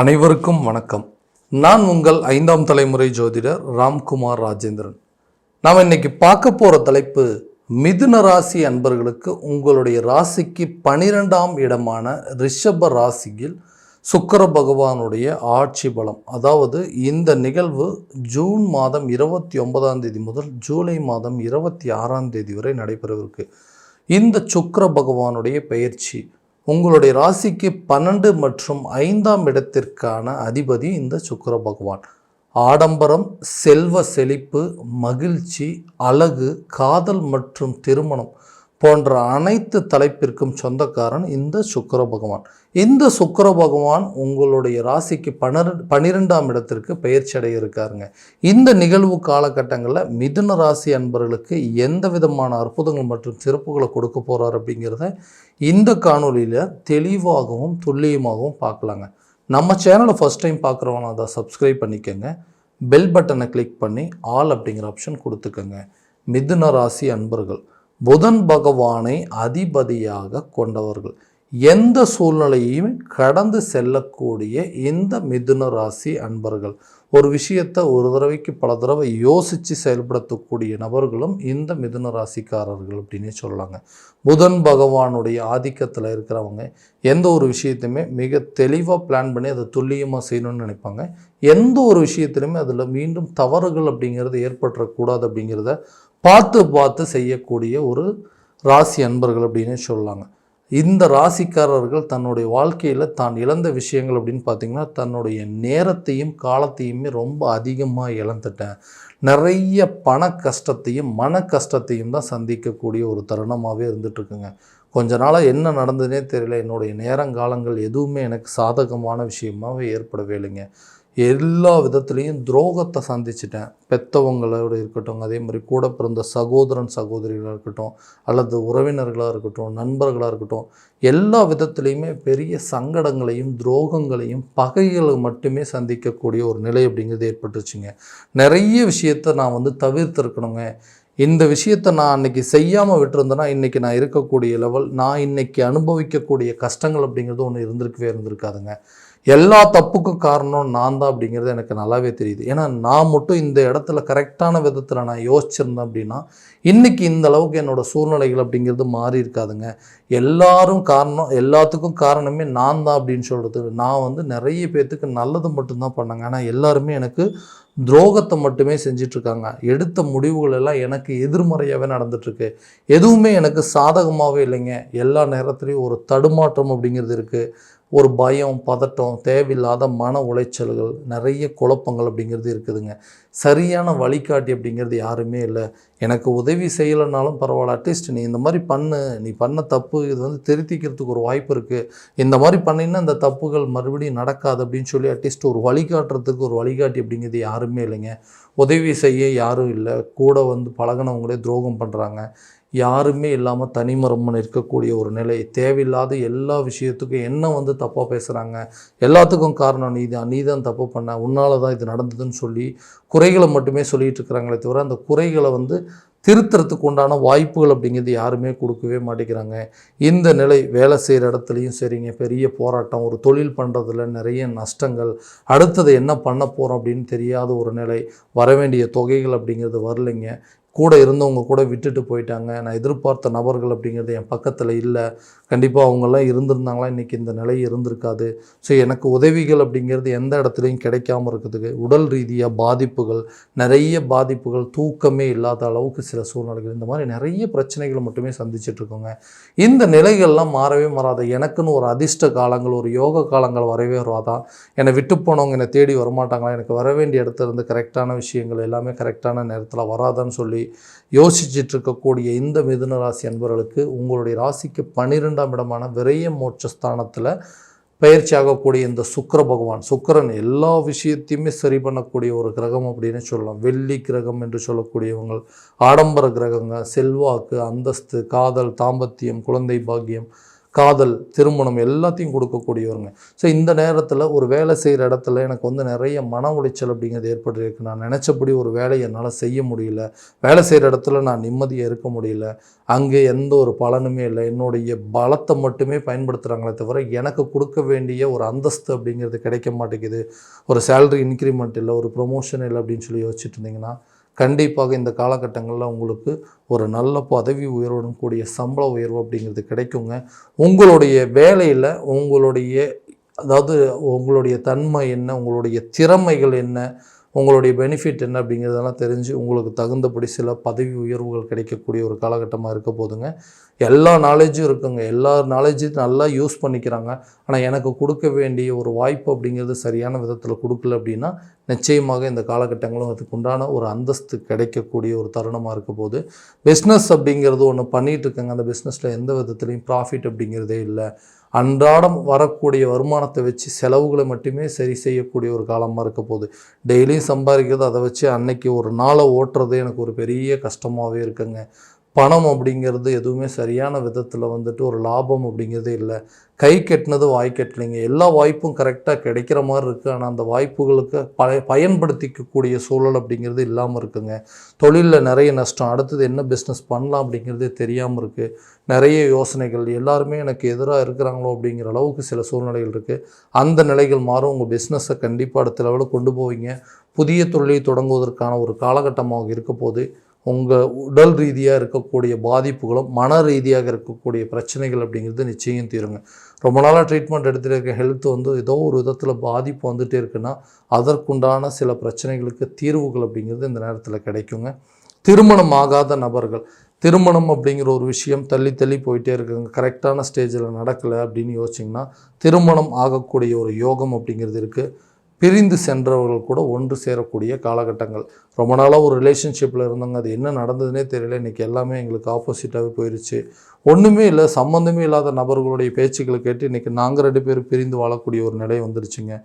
அனைவருக்கும் வணக்கம். நான் உங்கள் 5ஆம் தலைமுறை ஜோதிடர் ராம்குமார் ராஜேந்திரன். நாம் இன்னைக்கு பார்க்க போகிற தலைப்பு மிதுன ராசி அன்பர்களுக்கு உங்களுடைய ராசிக்கு 12ஆம் இடமான ரிஷப ராசியில் சுக்கிர பகவானுடைய ஆட்சி பலம். அதாவது இந்த நிகழ்வு ஜூன் மாதம் 29ஆம் தேதி முதல் ஜூலை மாதம் 26ஆம் தேதி வரை நடைபெறவிருக்கு. இந்த சுக்கிர பகவானுடைய பெயர்ச்சி உங்களுடைய ராசிக்கு 12 மற்றும் 5ஆம் இடத்திற்கான அதிபதி இந்த சுக்கிர பகவான். ஆடம்பரம், செல்வ செழிப்பு, மகிழ்ச்சி, அழகு, காதல் மற்றும் திருமணம் போன்ற அனைத்து தலைப்பிற்கும் சொந்தக்காரன் இந்த சுக்கிர பகவான். இந்த சுக்கிர பகவான் உங்களுடைய ராசிக்கு 12ஆம் இடத்திற்கு பெயர்ச்சி அடைய இருக்காருங்க. இந்த நிகழ்வு காலகட்டங்களில் மிதுன ராசி அன்பர்களுக்கு எந்த விதமான அற்புதங்கள் மற்றும் சிறப்புகளை கொடுக்க போகிறார் அப்படிங்கிறத இந்த காணொலியில் தெளிவாகவும் துல்லியமாகவும் பார்க்கலாங்க. நம்ம சேனலை ஃபஸ்ட் டைம் பார்க்குறவங்க அதை சப்ஸ்கிரைப் பண்ணிக்கோங்க. பெல் பட்டனை கிளிக் பண்ணி ஆல் அப்படிங்கிற ஆப்ஷன் கொடுத்துக்கோங்க. மிதுன ராசி அன்பர்கள் புதன் பகவானை அதிபதியாக கொண்டவர்கள். எந்த சூழ்நிலையும் கடந்து செல்லக்கூடிய இந்த மிதுன ராசி அன்பர்கள் ஒரு விஷயத்தை ஒரு தடவைக்கு பல தடவை யோசித்து செயல்படுத்தக்கூடிய நபர்களும் இந்த மிதுன ராசிக்காரர்கள் அப்படின்னே சொல்லலாங்க. புதன் பகவானுடைய ஆதிக்கத்தில் இருக்கிறவங்க எந்த ஒரு விஷயத்தையுமே மிக தெளிவாக பிளான் பண்ணி அதை துல்லியமாக செய்யணும்னு நினைப்பாங்க. எந்த ஒரு விஷயத்திலுமே அதில் மீண்டும் தவறுகள் அப்படிங்கிறது ஏற்பட்டுறக்கூடாது அப்படிங்கிறத பார்த்து செய்யக்கூடிய ஒரு ராசி அன்பர்கள் அப்படின்னு சொல்லலாங்க. இந்த ராசிக்காரர்கள் தன்னுடைய வாழ்க்கையில் தான் இழந்த விஷயங்கள் அப்படின்னு பார்த்திங்கன்னா தன்னுடைய நேரத்தையும் காலத்தையுமே ரொம்ப அதிகமாக இழந்துட்டேன், நிறைய பண கஷ்டத்தையும் மன கஷ்டத்தையும் தான் சந்திக்கக்கூடிய ஒரு தருணமாகவே இருந்துகிட்ருக்குங்க. கொஞ்ச நாளாக என்ன நடந்ததுனே தெரியல, என்னுடைய நேரங்காலங்கள் எதுவுமே எனக்கு சாதகமான விஷயமாகவே ஏற்படவே இல்லைங்க. எல்லா விதத்துலேயும் துரோகத்தை சந்திச்சிட்டேன். பெற்றவங்களோட இருக்கட்டும், அதே மாதிரி கூட பிறந்த சகோதரன் சகோதரிகளாக இருக்கட்டும், அல்லது உறவினர்களாக இருக்கட்டும், நண்பர்களாக இருக்கட்டும், எல்லா விதத்துலேயுமே பெரிய சங்கடங்களையும் துரோகங்களையும் பகைகளை மட்டுமே சந்திக்கக்கூடிய ஒரு நிலை அப்படிங்கிறது ஏற்பட்டுருச்சுங்க. நிறைய விஷயத்தை நான் தவிர்த்திருக்கணுங்க. இந்த விஷயத்தை நான் அன்றைக்கி செய்யாமல் விட்டுருந்தேன்னா இன்றைக்கி நான் இருக்கக்கூடிய லெவல், நான் இன்றைக்கி அனுபவிக்கக்கூடிய கஷ்டங்கள் அப்படிங்கிறது ஒன்று இருந்திருக்காதுங்க. எல்லா தப்புக்கும் காரணம் நான் தான் அப்படிங்கிறது எனக்கு நல்லாவே தெரியுது. ஏன்னா நான் மட்டும் இந்த இடத்துல கரெக்டான விதத்தில் நான் யோசிச்சிருந்தேன் அப்படின்னா இன்றைக்கி இந்த அளவுக்கு என்னோடய சூழ்நிலைகள் அப்படிங்கிறது மாறி இருக்காதுங்க. எல்லாத்துக்கும் காரணமே நான் தான் அப்படின்னு சொல்கிறது. நான் நிறைய பேர்த்துக்கு நல்லது மட்டும்தான் பண்ணாங்க. ஆனால் எல்லாருமே எனக்கு துரோகத்தை மட்டுமே செஞ்சிட்ருக்காங்க. எடுத்த முடிவுகள் எல்லாம் எனக்கு எதிர்மறையாகவே நடந்துகிட்ருக்கு. எதுவுமே எனக்கு சாதகமாகவே இல்லைங்க. எல்லா நேரத்துலையும் ஒரு தடுமாற்றம் அப்படிங்கிறது இருக்குது. ஒரு பயம், பதட்டம், தேவையில்லாத மன உளைச்சல்கள், நிறைய குழப்பங்கள் அப்படிங்கிறது இருக்குதுங்க. சரியான வழிகாட்டி அப்படிங்கிறது யாருமே இல்லை. எனக்கு உதவி செய்யலைனாலும் பரவாயில்ல, அட்லீஸ்ட் நீ இந்த மாதிரி பண்ணு, நீ பண்ண தப்பு இது திருத்திக்கிறதுக்கு ஒரு வாய்ப்பு இருக்குது, இந்த மாதிரி பண்ணிங்கன்னா இந்த தப்புகள் மறுபடியும் நடக்காது அப்படின்னு சொல்லி அட்லீஸ்ட் ஒரு வழிகாட்டுறதுக்கு ஒரு வழிகாட்டி அப்படிங்கிறது யாருமே இல்லைங்க. உதவி செய்ய யாரும் இல்லை. கூட பழகினவங்களே துரோகம் பண்ணுறாங்க. யாருமே இல்லாமல் தனிமரம்னு இருக்கக்கூடிய ஒரு நிலை. தேவையில்லாத எல்லா விஷயத்துக்கும் என்ன தப்பாக பேசுகிறாங்க, எல்லாத்துக்கும் காரணம் நீ தான் தப்பு பண்ண, உன்னால தான் இது நடந்ததுன்னு சொல்லி குறைகளை மட்டுமே சொல்லிகிட்டு இருக்கிறாங்களே தவிர அந்த குறைகளை திருத்துறதுக்கு உண்டான வாய்ப்புகள் அப்படிங்கிறது யாருமே கொடுக்கவே மாட்டேங்கிறாங்க. இந்த நிலை வேலை செய்கிற இடத்துலையும் சரிங்க, பெரிய போராட்டம், ஒரு தொழில் பண்ணுறதுல நிறைய நஷ்டங்கள், அடுத்தது என்ன பண்ண போகிறோம் அப்படின்னு தெரியாத ஒரு நிலை, வரவேண்டிய தொகைகள் அப்படிங்கிறது வரலைங்க. கூட இருந்தவங்க கூட விட்டுட்டு போயிட்டாங்க. நான் எதிர்பார்த்த நபர்கள் அப்படிங்கிறது என் பக்கத்தில் இல்லை. கண்டிப்பாக அவங்கெல்லாம் இருந்திருந்தாங்களா இன்றைக்கி இந்த நிலை இருந்திருக்காது. ஸோ எனக்கு உதவிகள் அப்படிங்கிறது எந்த இடத்துலையும் கிடைக்காமல் இருக்கிறதுக்கு உடல் ரீதியாக பாதிப்புகள், நிறைய பாதிப்புகள், தூக்கமே இல்லாத அளவுக்கு சில சூழ்நிலைகள், இந்த மாதிரி நிறைய பிரச்சனைகளை மட்டுமே சந்திச்சிட்ருக்கோங்க. இந்த நிலைகள்லாம் மாறவே மாறாத. எனக்குன்னு ஒரு அதிர்ஷ்ட காலங்கள், ஒரு யோக காலங்கள் வரவே வராதான். என்னை விட்டு போனவங்க என்னை தேடி வரமாட்டாங்களா, எனக்கு வர வேண்டிய இடத்துல இருந்து கரெக்டான விஷயங்கள் எல்லாமே கரெக்டான நேரத்தில் வராதான்னு சொல்லி யோசிச்சுட்டு இருக்கக்கூடிய இந்த மிதுன ராசி அன்பர்களுக்கு உங்களுடைய ராசிக்கு 12ஆம் இடமான விரய மோட்சஸ்தானத்தில் பயிற்சி ஆகக்கூடிய இந்த சுக்கிர பகவான், சுக்கிரன் எல்லா விஷயத்தையுமே சரி பண்ணக்கூடிய ஒரு கிரகம் அப்படின்னு சொல்லலாம். வெள்ளி கிரகம் என்று சொல்லக்கூடியவங்க, ஆடம்பர கிரகங்க, செல்வாக்கு, அந்தஸ்து, காதல், தாம்பத்தியம், குழந்தை பாக்கியம், காதல், திருமணம் எல்லாத்தையும் கொடுக்கக்கூடியவருங்க. ஸோ இந்த நேரத்தில் ஒரு வேலை செய்கிற இடத்துல எனக்கு வந்து நிறைய மன உளைச்சல் அப்படிங்கிறது ஏற்பட்டிருக்கு. நான் நினச்சபடி ஒரு வேலையை என்னால் செய்ய முடியல. வேலை செய்கிற இடத்துல நான் நிம்மதியாக இருக்க முடியல. அங்கே எந்த ஒரு பலனுமே இல்லை. என்னுடைய பலத்தை மட்டுமே பயன்படுத்துகிறாங்களே தவிர எனக்கு கொடுக்க வேண்டிய ஒரு அந்தஸ்து அப்படிங்கிறது கிடைக்க மாட்டேங்குது. ஒரு சேலரி இன்க்ரிமெண்ட் இல்லை, ஒரு ப்ரொமோஷன் இல்லை அப்படின்னு சொல்லி யோசிச்சுட்டு இருந்தீங்கன்னா, கண்டிப்பாக இந்த காலகட்டங்களில் உங்களுக்கு ஒரு நல்ல பதவி உயர்வுடன் கூடிய சம்பள உயர்வு அப்படிங்கிறது கிடைக்குங்க. உங்களுடைய வேலையில் உங்களுடைய தன்மை என்ன, உங்களுடைய திறமைகள் என்ன, உங்களுடைய பெனிஃபிட் என்ன அப்படிங்கிறதெல்லாம் தெரிஞ்சு உங்களுக்கு தகுந்தபடி சில பதவி உயர்வுகள் கிடைக்கக்கூடிய ஒரு காலகட்டமாக இருக்க போதுங்க. எல்லா நாலேஜும் இருக்குங்க, எல்லா நாலேஜும் நல்லா யூஸ் பண்ணிக்கிறாங்க. ஆனால் எனக்கு கொடுக்க வேண்டிய ஒரு வாய்ப்பு அப்படிங்கிறது சரியான விதத்தில் கொடுக்கல அப்படின்னா நிச்சயமாக இந்த காலகட்டங்களும் அதுக்குண்டான ஒரு அந்தஸ்து கிடைக்கக்கூடிய ஒரு தருணமாக இருக்க போது. பிஸ்னஸ் அப்படிங்கிறது ஒன்று பண்ணிகிட்டு இருக்கங்க, அந்த பிஸ்னஸில் எந்த விதத்துலையும் ப்ராஃபிட் அப்படிங்கிறதே இல்லை. அன்றாடம் வரக்கூடிய வருமானத்தை வச்சு செலவுகளை மட்டுமே சரி செய்யக்கூடிய ஒரு காலமாக இருக்க போகுது. டெய்லியும் சம்பாதிக்கிறது, அதை வச்சு அன்னைக்கு ஒரு நாளை ஓட்டுறது எனக்கு ஒரு பெரிய கஷ்டமாகவே இருக்குங்க. பணம் அப்படிங்கிறது எதுவுமே சரியான விதத்தில் வந்துட்டு ஒரு லாபம் அப்படிங்கிறதே இல்லை. கை கெட்டினது வாய் கெட்டலைங்க. எல்லா வாய்ப்பும் கரெக்டாக கிடைக்கிற மாதிரி இருக்குது. ஆனால் அந்த வாய்ப்புகளுக்கு பயன்படுத்திக்கக்கூடிய சூழல் அப்படிங்கிறது இல்லாமல் இருக்குங்க. தொழிலில் நிறைய நஷ்டம். அடுத்தது என்ன பிஸ்னஸ் பண்ணலாம் அப்படிங்கிறதே தெரியாமல் இருக்குது. நிறைய யோசனைகள், எல்லாருமே எனக்கு எதிராக இருக்கிறாங்களோ அப்படிங்கிற அளவுக்கு சில சூழ்நிலைகள் இருக்குது. அந்த நிலைகள் மாறும். உங்கள் பிஸ்னஸை கண்டிப்பாக அடுத்த லெவலில் கொண்டு போவீங்க. புதிய தொழிலை தொடங்குவதற்கான ஒரு காலகட்டமாக இருக்க போது. உங்கள் உடல் ரீதியாக இருக்கக்கூடிய பாதிப்புகளும் மன ரீதியாக இருக்கக்கூடிய பிரச்சனைகள் அப்படிங்கிறது நிச்சயம் தீருங்க. ரொம்ப நாளாக ட்ரீட்மெண்ட் எடுத்துகிட்டு இருக்க ஹெல்த் வந்து ஏதோ ஒரு விதத்தில் பாதிப்பு வந்துகிட்டே இருக்குன்னா அதற்குண்டான சில பிரச்சனைகளுக்கு தீர்வுகள் அப்படிங்கிறது இந்த நேரத்தில் கிடைக்குங்க. திருமணம் ஆகாத நபர்கள், திருமணம் அப்படிங்கிற ஒரு விஷயம் தள்ளி தள்ளி போயிட்டே இருக்குங்க, கரெக்டான ஸ்டேஜில் நடக்கலை அப்படின்னு யோசிச்சிங்கன்னா திருமணம் ஆகக்கூடிய ஒரு யோகம் அப்படிங்கிறது இருக்குது. பிரிந்து சென்றவர்கள் கூட ஒன்று சேரக்கூடிய காலகட்டங்கள். ரொம்ப நாளாக ஒரு ரிலேஷன்ஷிப்பில் இருந்தாங்க, அது என்ன நடந்ததுன்னே தெரியல, இன்றைக்கி எல்லாமே எங்களுக்கு ஆப்போசிட்டாகவே போயிடுச்சு. ஒன்றுமே இல்லை, சம்மந்தமே இல்லாத நபர்களுடைய பேச்சுக்களை கேட்டு இன்றைக்கி நாங்கள் 2 பேரும் பிரிந்து வாழக்கூடிய ஒரு நிலை வந்துருச்சுங்க.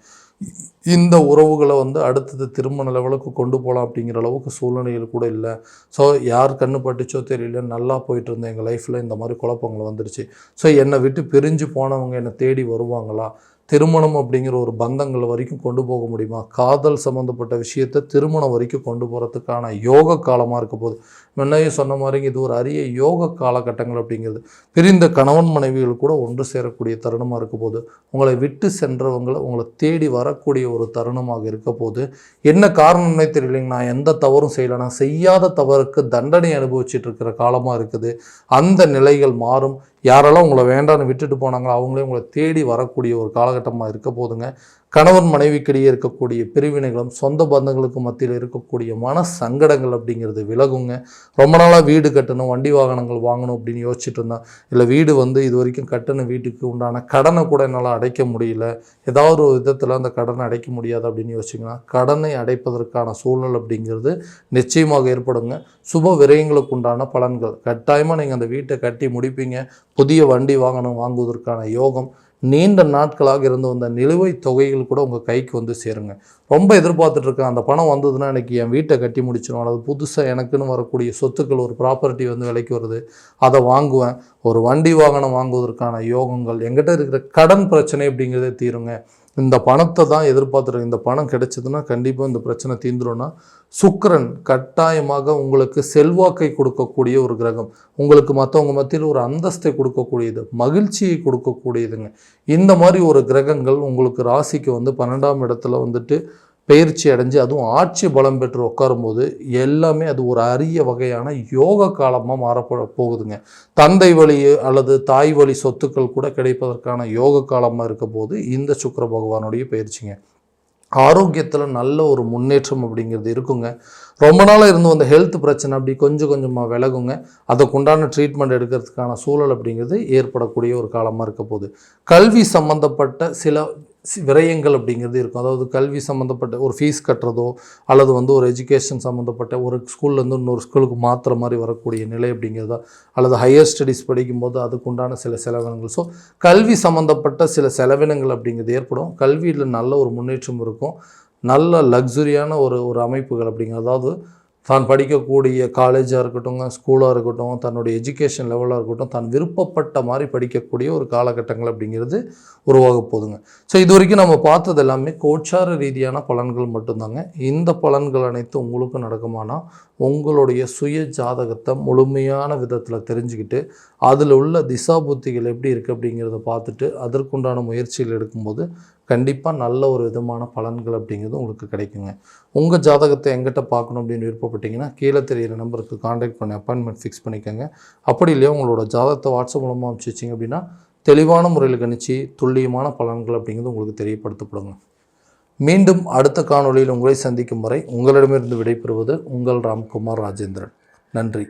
இந்த உறவுகளை வந்து அடுத்தது திருமண லெவலுக்கு கொண்டு போகலாம் அப்படிங்கிற அளவுக்கு சூழ்நிலைகள் கூட இல்லை. ஸோ யார் கண்ணு பட்டுச்சோ தெரியல, நல்லா போயிட்டு இருந்தேன் எங்கள் லைஃப்பில், இந்த மாதிரி குழப்பங்கள் வந்துடுச்சு. ஸோ என்னை விட்டு பிரிஞ்சு போனவங்க என்னை தேடி வருவாங்களா? திருமணம் அப்படிங்கிற ஒரு பந்தங்கள் வரைக்கும் கொண்டு போக முடியுமா? காதல் சம்மந்தப்பட்ட விஷயத்தை திருமணம் வரைக்கும் கொண்டு போகிறதுக்கான யோக காலமாக இருக்க போகுது. முன்னையே சொன்ன மாதிரி இது ஒரு அரிய யோக காலகட்டங்கள் அப்படிங்கிறது. பிரிந்த கணவன் மனைவிகள் கூட ஒன்று சேரக்கூடிய தருணமாக இருக்க போது. உங்களை விட்டு சென்றவங்களை உங்களை தேடி வரக்கூடிய ஒரு தருணமாக இருக்க போது. என்ன காரணம்னே தெரியலைங்க, நான் எந்த தவறும் செய்யலை, நான் செய்யாத தவறுக்கு தண்டனை அனுபவிச்சுட்டு இருக்கிற காலமாக இருக்குது. அந்த நிலைகள் மாறும். யாரெல்லாம் உங்களை வேண்டான்னு விட்டுட்டு போனாங்களோ அவங்களே உங்களை தேடி வரக்கூடிய ஒரு காலகட்டமாக இருக்க போதுங்க. கணவன் மனைவிக்கிடையே இருக்கக்கூடிய பிரிவினைகளும் சொந்த பந்தங்களுக்கு மத்தியில் இருக்கக்கூடிய மன சங்கடங்கள் அப்படிங்கிறது விலகுங்க. ரொம்ப நாளாக வீடு கட்டணும், வண்டி வாகனங்கள் வாங்கணும் அப்படின்னு யோசிச்சுட்டு இருந்தேன். இல்லை வீடு வந்து இது வரைக்கும் கட்டின வீட்டுக்கு உண்டான கடனை கூட என்னால் அடைக்க முடியல, ஏதாவது ஒரு விதத்தில் அந்த கடனை அடைக்க முடியாது அப்படின்னு யோசிச்சிங்கன்னா கடனை அடைப்பதற்கான சூழல் அப்படிங்கிறது நிச்சயமாக ஏற்படுங்க. சுப விரயங்களுக்கு உண்டான பலன்கள் கட்டாயமாக நீங்கள் அந்த வீட்டை கட்டி முடிப்பீங்க. புதிய வண்டி வாங்குவதற்கான யோகம், நீண்ட நாட்களாக இருந்து வந்த நிலுவைத் தொகைகள் கூட உங்கள் கைக்கு வந்து சேருங்க. ரொம்ப எதிர்பார்த்துட்ருக்கேன், அந்த பணம் வந்ததுன்னா எனக்கு என் வீட்டை கட்டி முடிச்சிடும், அல்லது புதுசாக எனக்குன்னு வரக்கூடிய சொத்துக்கள், ஒரு ப்ராப்பர்ட்டி வந்து விலைக்கு வருது, அதை வாங்குவேன், ஒரு வண்டி வாகனம் வாங்குவதற்கான யோகங்கள், எங்கிட்ட இருக்கிற கடன் பிரச்சனை அப்படிங்கிறதே தீருங்க. இந்த பணத்தை தான் எதிர்பார்த்துருக்கேன், இந்த பணம் கிடைச்சதுன்னா கண்டிப்பாக இந்த பிரச்சனை தீந்துரும்னா சுக்கிரன் கட்டாயமாக உங்களுக்கு செல்வாக்கை கொடுக்கக்கூடிய ஒரு கிரகம், உங்களுக்கு மற்றவங்க மத்தியில் ஒரு அந்தஸ்தை கொடுக்கக்கூடியது, மகிழ்ச்சியை கொடுக்கக்கூடியதுங்க. இந்த மாதிரி ஒரு கிரகங்கள் உங்களுக்கு ராசிக்கு வந்து 12ஆம் இடத்துல வந்துட்டு பயிற்சி அடைஞ்சு அதுவும் ஆட்சி பலம் பெற்று உட்காரும்போது எல்லாமே அது ஒரு அரிய வகையான யோக காலமாக மாறப்பட போகுதுங்க. தந்தை வழி அல்லது தாய் வழி சொத்துக்கள் கூட கிடைப்பதற்கான யோக காலமாக இருக்க போது இந்த சுக்கிர பகவானுடைய பயிற்சிங்க. ஆரோக்கியத்தில் நல்ல ஒரு முன்னேற்றம் அப்படிங்கிறது இருக்குங்க. ரொம்ப நாளாக இருந்து வந்த ஹெல்த் பிரச்சனை அப்படி கொஞ்சம் கொஞ்சமாக விலகுங்க. அதுக்குண்டான ட்ரீட்மெண்ட் எடுக்கிறதுக்கான சூழல் அப்படிங்கிறது ஏற்படக்கூடிய ஒரு காலமாக இருக்க போகுது. கல்வி சம்மந்தப்பட்ட சில விரயங்கள் அப்படிங்கிறது இருக்கும். அதாவது கல்வி சம்மந்தப்பட்ட ஒரு ஃபீஸ் கட்டுறதோ அல்லது வந்து ஒரு எஜுகேஷன் சம்மந்தப்பட்ட ஒரு ஸ்கூல்லேருந்து இன்னொரு ஸ்கூலுக்கு மாற்றுற மாதிரி வரக்கூடிய நிலை அப்படிங்கிறதா, அல்லது ஹையர் ஸ்டடீஸ் படிக்கும்போது அதுக்குண்டான சில செலவினங்கள். ஸோ கல்வி சம்மந்தப்பட்ட சில செலவினங்கள் அப்படிங்கிறது ஏற்படும். கல்வியில் நல்ல ஒரு முன்னேற்றம் இருக்கும். நல்ல லக்ஸுரியான ஒரு அமைப்புகள் அப்படிங்கிறது, அதாவது தான் படிக்கக்கூடிய காலேஜாக இருக்கட்டும், ஸ்கூலாக இருக்கட்டும், தன்னுடைய எஜுகேஷன் லெவலாக இருக்கட்டும், தான் விருப்பப்பட்ட மாதிரி படிக்கக்கூடிய ஒரு காலகட்டங்கள் அப்படிங்கிறது உருவாக போகுதுங்க. ஸோ இது வரைக்கும் நம்ம பார்த்தது எல்லாமே கோச்சார ரீதியான பலன்கள் மட்டும்தாங்க. இந்த பலன்கள் அனைத்து உங்களுக்கும் நடக்குமானால் உங்களுடைய சுய ஜாதகத்தை முழுமையான விதத்தில் தெரிஞ்சுக்கிட்டு அதில் உள்ள திசா புத்திகள் எப்படி இருக்குது அப்படிங்கிறத பார்த்துட்டு அதற்குண்டான முயற்சிகள் எடுக்கும்போது கண்டிப்பாக நல்ல ஒரு விதமான பலன்கள் அப்படிங்கிறது உங்களுக்கு கிடைக்குங்க. உங்கள் ஜாதகத்தை எங்கிட்ட பார்க்கணும் அப்படின்னு விருப்பப்பட்டீங்கன்னா கீழே தெரியிற நம்பருக்கு கான்டாக்ட் பண்ணி அப்பாயின்மெண்ட் ஃபிக்ஸ் பண்ணிக்கோங்க. அப்படி இல்லையா உங்களோட ஜாதகத்தை வாட்ஸ்அப் மூலமாக அனுப்பிச்சி வச்சிங்க அப்படின்னா தெளிவான முறையில் கணிச்சு துல்லியமான பலன்கள் அப்படிங்கிறது உங்களுக்கு தெரியப்படுத்தப்படுங்க. மீண்டும் அடுத்த காணொளியில் உங்களை சந்திக்கும் வரை உங்களிடமிருந்து விடைபெறுவது உங்கள் ராம்குமார் ராஜேந்திரன். நன்றி.